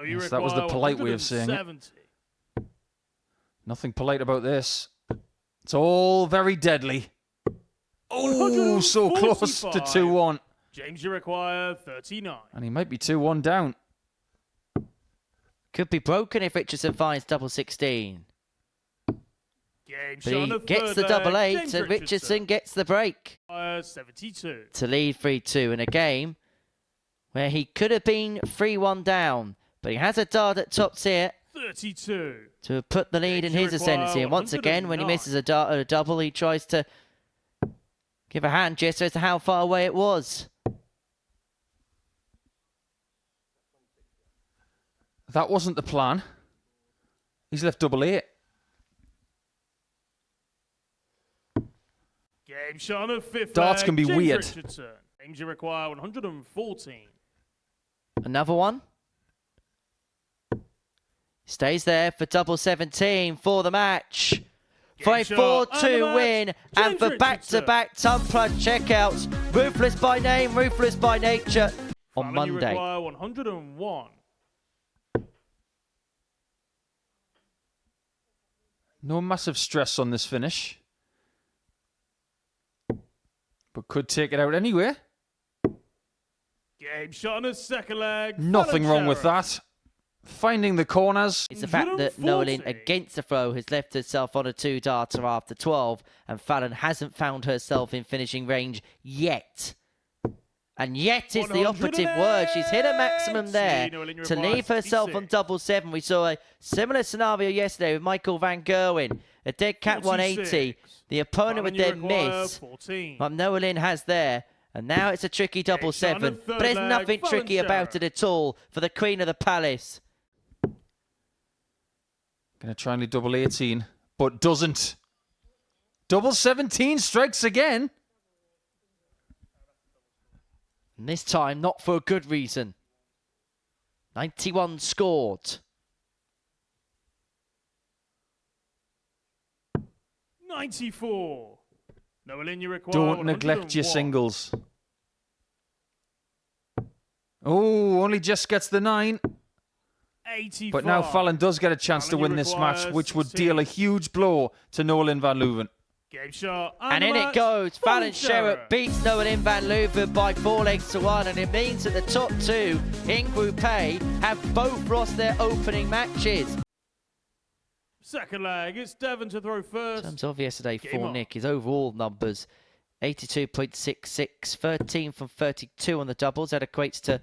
Yes, that was the polite way of saying it. Nothing polite about this. It's all very deadly. Oh, so close to 2-1. James, you require 39. And he might be 2-1 down. Could be broken if Richardson finds double 16. But he gets the double 8 and Richardson gets the break. 72. To lead 3-2 in a game where he could have been 3-1 down. But he has a dart at top tier 32. to put the lead in his ascendancy. And once again, when he misses a dart or a double, he tries to give a hand gesture as to how far away it was. That wasn't the plan. He's left double 8. Game shot of 5th. Darts can be James weird. Richardson. James, you require 114. Another one. Stays there for double 17 for the match. For a 4-2 win and for back-to-back ton plug checkouts. Ruthless by name, ruthless by nature on Fallon, Monday. You require 101. No massive stress on this finish. But could take it out anyway. Game shot on his second leg. Nothing Fallon wrong with that. Finding the corners. It's the fact that Noa-Lynn against the throw has left herself on a 2-darter after 12, and Fallon hasn't found herself in finishing range yet. And yet is the operative word. She's hit a maximum there to leave herself on double 7. We saw a similar scenario yesterday with Michael Van Gerwen. A dead cat 180. The opponent would then miss. But Noa-Lynn has there. And now it's a tricky double 7. But there's nothing tricky about it at all for the Queen of the Palace. Going to try and lead double 18, but doesn't. Double 17 strikes again. And this time, not for a good reason. 91 scored. 94. Noa-Lynn, you require Don't neglect your singles. Oh, only just gets the 9. 85. But now Fallon does get a chance to win this match, which would deal a huge blow to Noa-Lynn van Leuven. Game shot. And in it goes. Fallon Sherrock beats Noa-Lynn van Leuven by 4 legs to 1. And it means that the top 2 in Group A have both lost their opening matches. Second leg. It's Devon to throw first. In terms of yesterday for Nick, his overall numbers 82.66, 13 from 32 on the doubles. That equates to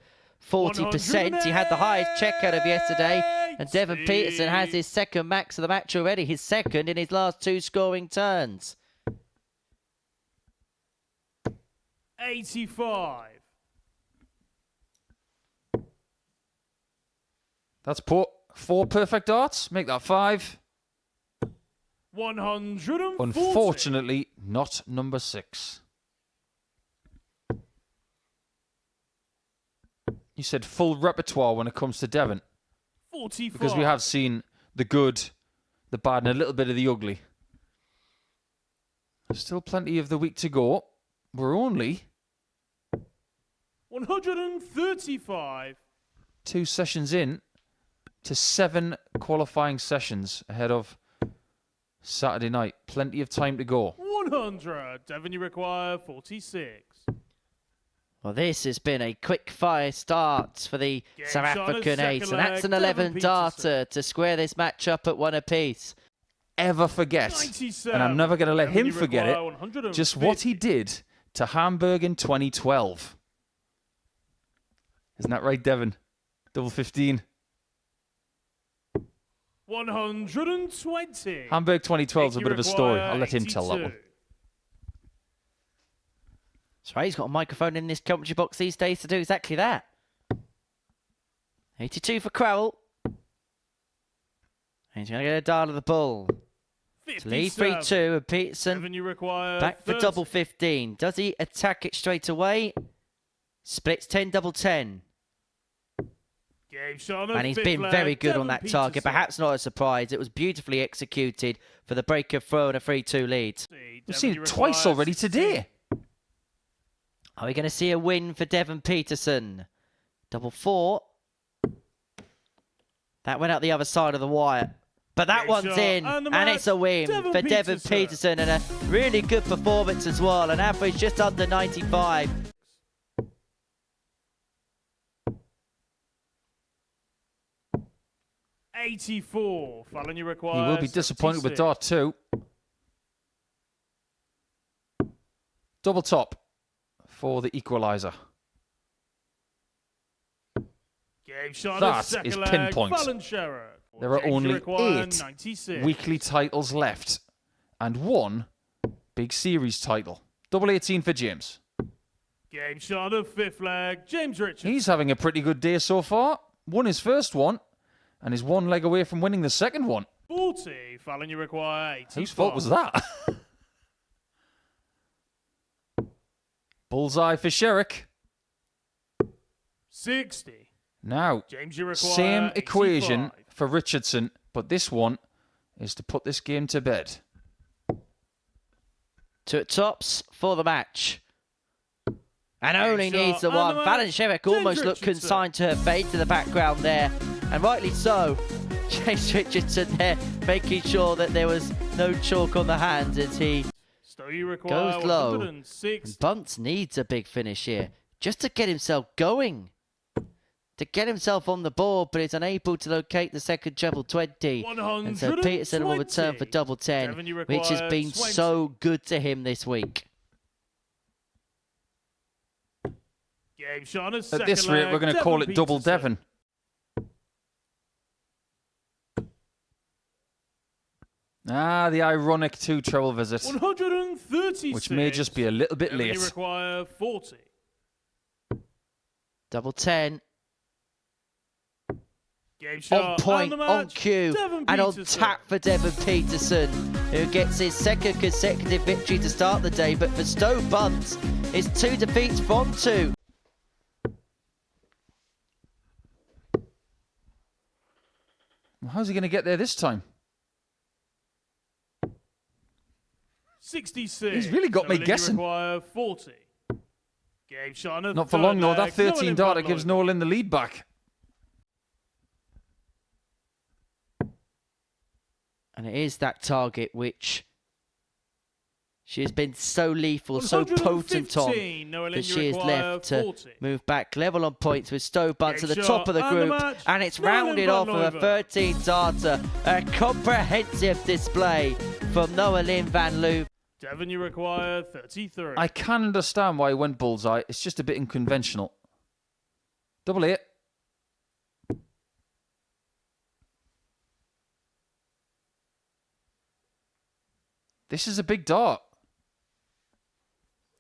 40%. He had the highest checkout of yesterday, and Devon Petersen has his second max of the match already, his second in his last 2 scoring turns. 85. That's 4 perfect darts. Make that 5. 140. Unfortunately, not number 6. You said full repertoire when it comes to Devon. 44. Because we have seen the good, the bad, and a little bit of the ugly. Still plenty of the week to go. We're only 135. 2 sessions in to 7 qualifying sessions ahead of Saturday night. Plenty of time to go. 100. Devon, you require 46. Well, this has been a quick-fire start for the South African ace, and that's an 11-darter to square this match up at 1 apiece. Ever forget, and I'm never going to let him forget it, just what he did to Hamburg in 2012. Isn't that right, Devon? Double 15. 120. Hamburg 2012 is a bit of a story. I'll let him tell that one. That's right, he's got a microphone in this commentary box these days to do exactly that. 82 for Crouwel. And he's going to get a dart of the ball. To lead 3-2, and Petersen back for double 15. Does he attack it straight away? Splits 10 double 10. And he's been very good on that target. Perhaps not a surprise. It was beautifully executed for the break of throw and a 3-2 lead. We've seen it twice already today. Are we going to see a win for Devon Petersen? Double 4. That went out the other side of the wire. But that one's in, and it's a win for Devon Petersen, and a really good performance as well. An average just under 95. $84. Fallon, you require. He will be disappointed 76. with dart 2. Double top for the equaliser. Game shot That second is leg, pinpoint. Fallon Sherrock. There are James, you only require 8 96. weekly titles left and 1 big series title. Double 18 for James. Game shot of fifth leg, James Richardson. He's having a pretty good day so far. Won his first one and is 1 leg away from winning the second one. 40. Fallon, you require 85. Whose fault was that? Bullseye for Sherrock. 60. Now, James, you require same equation 85. for Richardson, but this one is to put this game to bed. 2 tops for the match. And only shot needs the and one. the Fallon match, Sherrock James almost looked Richardson. consigned to her fate to the background there. And rightly so. James Richardson there making sure that there was no chalk on the hands as he Stowe, you require goes low. 106. Buntz needs a big finish here just to get himself going, to get himself on the board, but is unable to locate the second treble 20. And so Petersen will return for double 10, Devon, you which has require been 20. so good to him this week. Game shot of At second this rate, leg, we're going to call it double Petersen. Devon. Ah, the ironic 2 treble visit, 136. which may just be a little bit Devon, you late. require 40. Double 10. Game On shot point, and the on match, cue, Devon and on Petersen. tap for Devon Petersen, who gets his second consecutive victory to start the day. But for Stowe Buntz, it's 2 defeats from 2. Well, how's he going to get there this time? 66. He's really got me Noa-Lynn, you guessing. require 40. Game shot of Not for third long, though. leg, That 13 Noa-Lynn darter Fallon. gives Noa-Lynn the lead back. And it is that target which she has been so lethal, so potent on, 115. Noa-Lynn, that you she is require left to 40. move back level on points with Stowe Buntz Game at the shot top of the and the group. match. And it's Noa-Lynn rounded off van with a Leuven. 13 darter. A comprehensive display from Noa-Lynn van Leuven. Devon, you require 33. I can understand why he went bullseye. It's just a bit unconventional. Double 8. This is a big dart.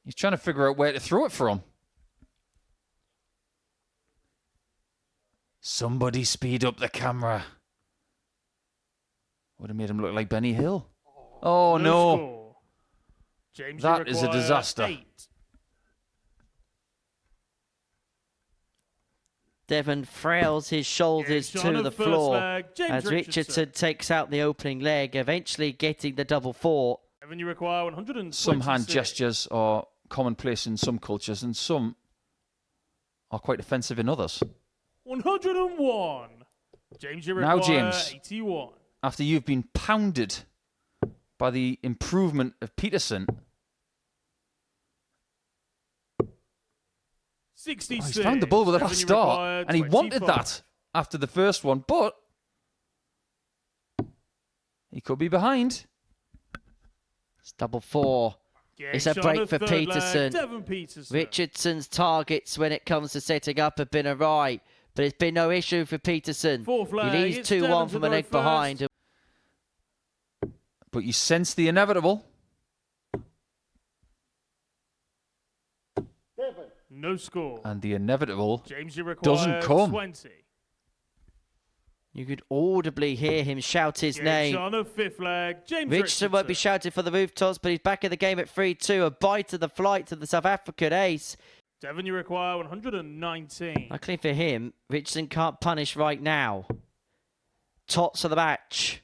He's trying to figure out where to throw it from. Somebody speed up the camera. Would have made him look like Benny Hill. Oh, no. Score. James, That you is a require disaster. 8. Devon frails his shoulders Game shot to of the first floor leg, James as Richardson takes out the opening leg, eventually getting the double 4. Devon, you require 126. Some hand gestures are commonplace in some cultures and some are quite offensive in others. 101. James, you Now, require James. 81. After you've been pounded by the improvement of Petersen, 66. he's found the ball with a Devon, last you start, require and he wanted 25. that after the first one, but he could be behind. It's double 4. Game It's a shot break of for third leg, Petersen. Devon Petersen. Richardson's targets when it comes to setting up have been awry, but it's been no issue for Petersen. Fourth He leg, leads it's 2-1 Devon from to a leg throw behind. first. But you sense the inevitable. No score. And the inevitable James, you require doesn't come. 20. You could audibly hear him shout his Game name. shot of fifth leg, James Richardson won't be Richardson. shouted for the rooftops, but he's back in the game at 3-2. A bite of the flight to the South African ace. Devon, you require 119. Luckily for him, Richardson can't punish right now. Tots of the match.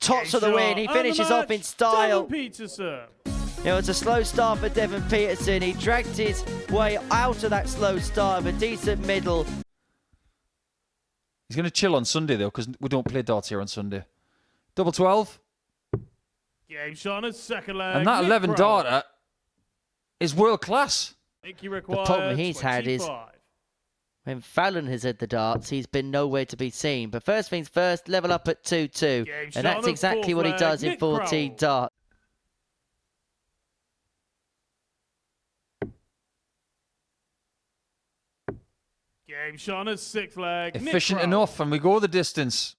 Tots of the win. He Game shot and finishes the off in match, style. Devon Petersen. It was a slow start for Devon Petersen. He dragged his way out of that slow start with a decent middle. He's going to chill on Sunday, though, because we don't play darts here on Sunday. Double 12. Game shot on his second leg. And that 11 darter is world class. The problem he's had is when Fallon has had the darts, he's been nowhere to be seen. But first things first, level up at 2-2. And that's exactly what he does in 14 darts. Game shot on his sixth leg. Efficient enough, and we go the distance.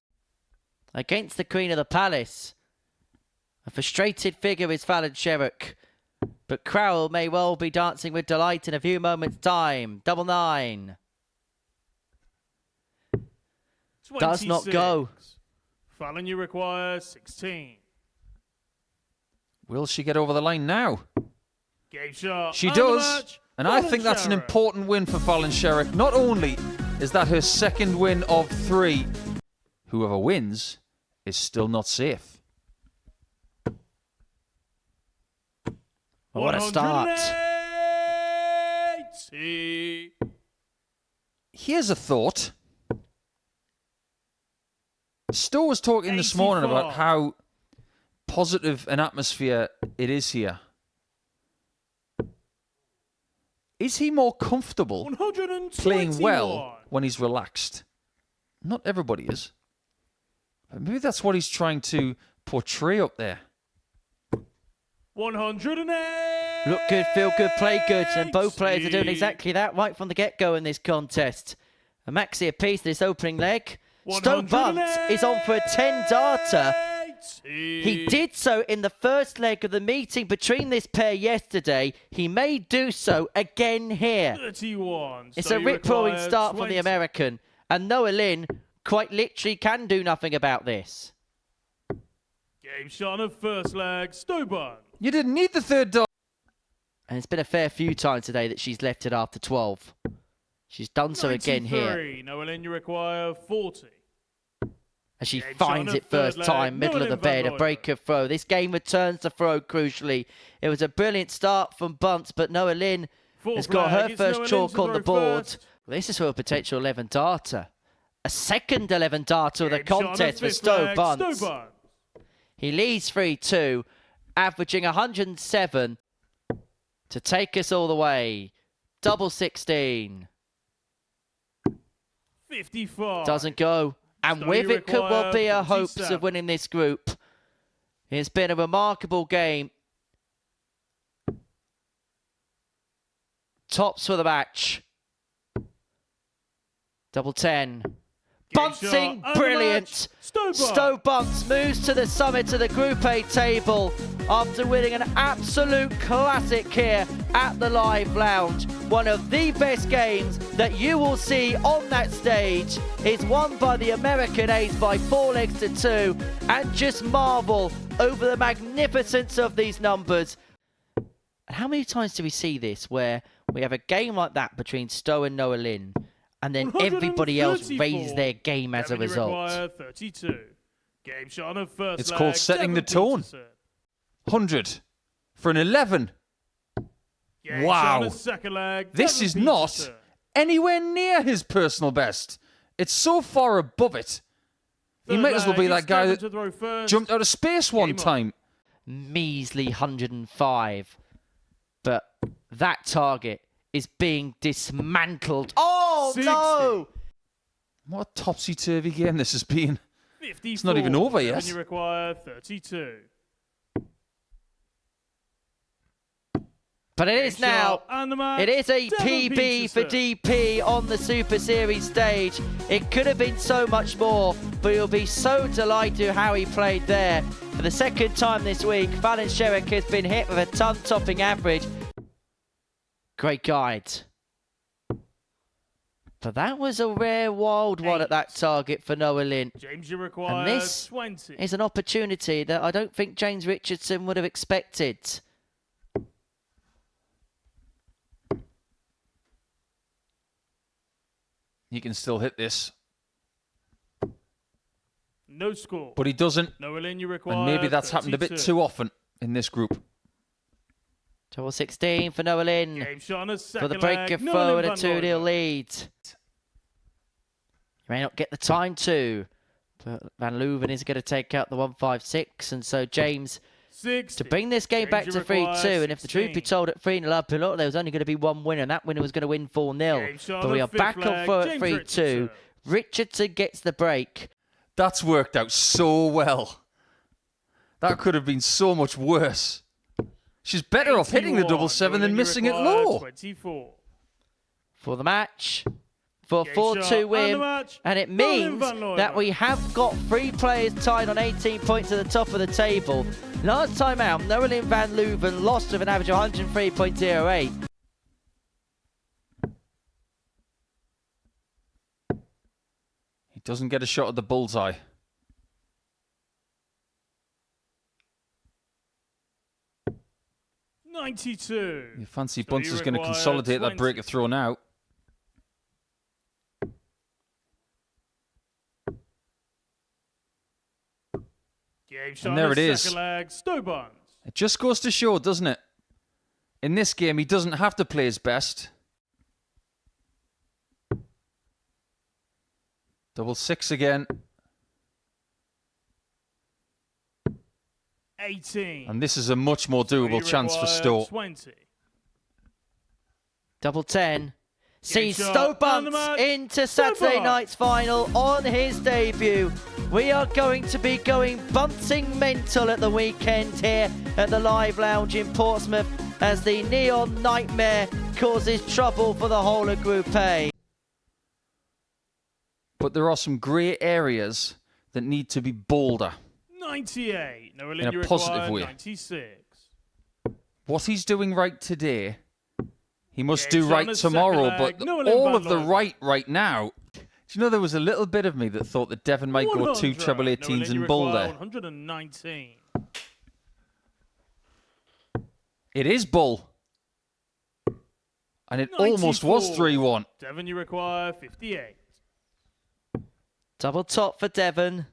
Against the Queen of the Palace. A frustrated figure is Fallon Sherrock. But Crouwel may well be dancing with delight in a few moments' time. Double 9. Does not go. Fallon, you require 16. Will she get over the line now? Game shot. She does. And I think that's an important win for Fallon Sherrock. Not only is that her second win of 3, whoever wins is still not safe. What a start. Here's a thought. Stowe was talking this morning about how positive an atmosphere it is here. Is he more comfortable playing well when he's relaxed? Not everybody is. But maybe that's what he's trying to portray up there. 108. Look good, feel good, play good. And both players are doing exactly that right from the get-go in this contest. A maxi apiece this opening leg. Stowe Buntz is on for a 10-darter. He did so in the first leg of the meeting between this pair yesterday. He may do so again here. 31. It's a rip-roaring start from the American. And Noa-Lynn quite literally can do nothing about this. Game shot of first leg, Stowe. You didn't need the third dart. And it's been a fair few times today that she's left it after 12. She's done so again here. Noa-Lynn, you require 40. As she finds it first time, middle of the bed, a breaker throw. This game returns the throw crucially. It was a brilliant start from Buntz, but Noa-Lynn has got her first chalk on the board. Well, this is for a potential 11 darter. A second 11 darter of the contest for Stowe Buntz. He leads 3-2, averaging 107 to take us all the way. Double 16. 54. Doesn't go. And with it could well be her hopes of winning this group. It's been a remarkable game. Tops for the match. Double 10. Buntzing, brilliant. Stowe Buntz moves to the summit of the Group A table after winning an absolute classic here at the Live Lounge. One of the best games that you will see on that stage is won by the American Ace by 4 legs to 2, and just marvel over the magnificence of these numbers. And how many times do we see this where we have a game like that between Stowe and Noa-Lynn, and then everybody else raises their game as a result? 32. Game shot of first it's called setting the tone. 100 for an 11. Wow. This is not anywhere near his personal best. It's so far above it. He might as well be that guy that jumped out of space one time. Measly 105. But that target is being dismantled. Oh, 60. No! What a topsy-turvy game this has been. 54. It's not even over yet. You require 32. But it is now. It is a PB for DP on the Super Series stage. It could have been so much more, but you'll be so delighted how he played there. For the second time this week, Fallon Sherrock has been hit with a ton-topping average. Great guide. But that was a rare wild one at that target for Noa-Lynn. James, you require and this 20. Is an opportunity that I don't think James Richardson would have expected. He can still hit this. No score. But he doesn't. Noa-Lynn, you require and maybe that's 32. happened a bit too often in this group. Double 16 for Noa-Lynn. For the breaker throw and a 2-0 lead. He may not get the time to, but Van Leuven is going to take out the 156, and so James 60. to bring this game back to 3-2. And if the truth be told, at 3-0 up, there was only going to be one winner, and that winner was going to win 4-0. But we are back on 4 at 3-2. Richardson gets the break. That's worked out so well. That could have been so much worse. She's better off hitting the double 7 than missing it low. 24. For the match, for a 4-2 win, and it means that we have got 3 players tied on 18 points at the top of the table. Last time out, Noa-Lynn Van Leuven lost with an average of 103.08. He doesn't get a shot at the bullseye. You fancy Buntz is going to consolidate 20. That break of throw now. And there it is. It just goes to show, doesn't it? In this game, he doesn't have to play his best. Double 6 again. 18. And this is a much more doable chance for Stowe. 20. Double 10. Sees Stowe Buntz into Saturday night's final on his debut. We are going to be going bunting mental at the weekend here at the Live Lounge in Portsmouth as the Neon Nightmare causes trouble for the whole of Group A. But there are some grey areas that need to be bolder. 98. In a positive way. 96. What he's doing right today, he must do right tomorrow, but all of the right now. Do you know there was a little bit of me that thought that Devon might go 2 treble 18s and bull there? 119. It is bull. And it almost was 3-1. Devon, you require 58. Double top for Devon.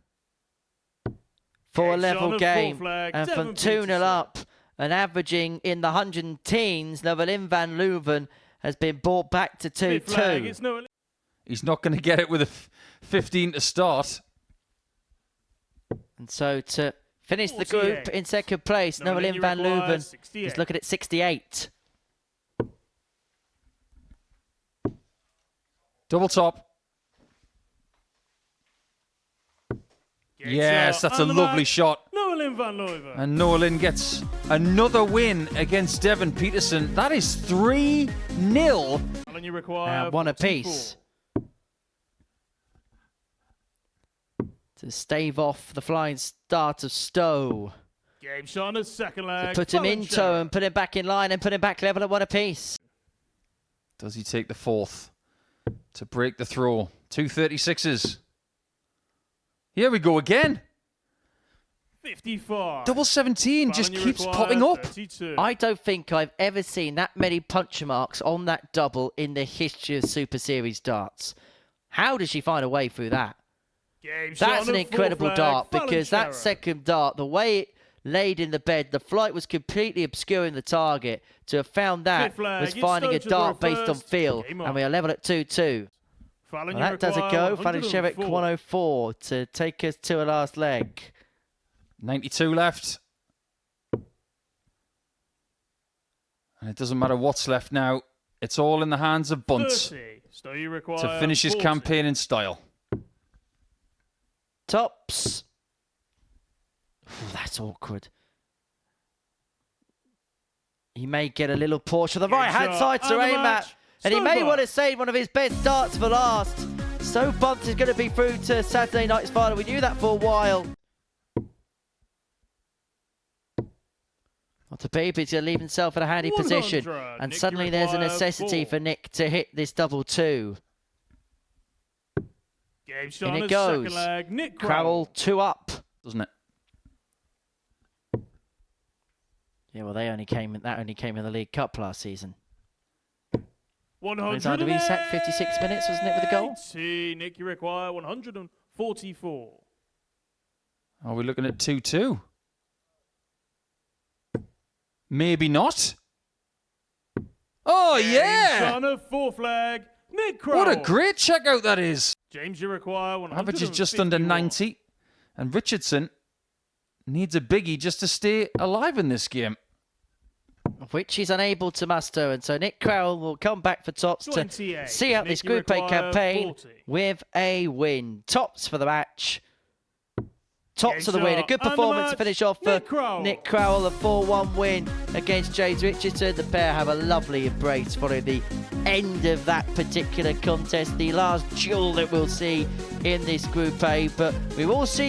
For a level game. And from 2-0 up and averaging in the 110s, Noa-Lynn Van Leuven has been brought back to 2-2. He's not going to get it with a 15 to start. And so to finish the group in second place, Noa-Lynn Van Leuven is looking at 68. Double top. Yes, that's a lovely shot. Noa-Lynn Van Leuven. And Noa-Lynn gets another win against Devon Petersen. That is 3-0. And 1 apiece. To stave off the flying start of Stowe. Game shot on second leg. To put him in tow and put him back in line and put him back level at 1 apiece. Does he take the 4th to break the throw? 236s. Here we go again. 55. Double 17 just keeps popping up. 32. I don't think I've ever seen that many puncher marks on that double in the history of Super Series darts. How did she find a way through that? That's an incredible dart, because that second dart, the way it laid in the bed, the flight was completely obscuring the target. To have found that was finding a dart based on feel, and we are level at 2-2. Well, that does it go. Fallon Sherrock 104 to take us to a last leg. 92 left. And it doesn't matter what's left now. It's all in the hands of Buntz to finish his campaign in style. Tops. Ooh, that's awkward. He may get a little Porsche on the right-hand side to aim at. And he may want to save one of his best darts for last. So Buntz is going to be through to Saturday night's final. We knew that for a while. Not to be, but he's going to leave himself in a handy position. And suddenly there's a necessity for Nick to hit this double 2. And it goes. Crouwel 2 up. Doesn't it? Yeah, well, that only came in the League Cup last season. 100. He sat 56 minutes, wasn't it, with a goal? Nick, you require 144. Are we looking at 2-2? Maybe not. Oh, yeah! Son of 4 flag, Nick Crouwel. What a great checkout that is. James, you require 151. Average is just under 90. And Richardson needs a biggie just to stay alive in this game. Which he's unable to muster. And so Nick Crouwel will come back for Tops to see out this Group A campaign 40. with a win. Tops for the match. Tops for the win. A good performance to finish off for Nick Crouwel. A 4-1 win against James Richardson. The pair have a lovely embrace following the end of that particular contest. The last duel that we'll see in this Group A. But we will see